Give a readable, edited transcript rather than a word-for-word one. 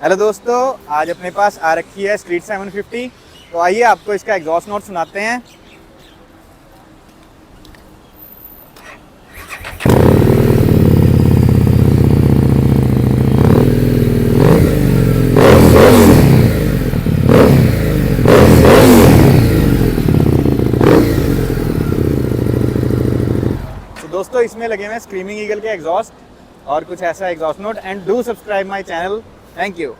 Hello दोस्तों, आज अपने पास आ रखी है स्ट्रीट 750। तो आइए आपको इसका एग्जॉस्ट नोट सुनाते हैं। तो दोस्तों इसमें लगे हुए हैं स्क्रीमिंग ईगल के एग्जॉस्ट और कुछ ऐसा exhaust note. And do subscribe my channel. Thank you.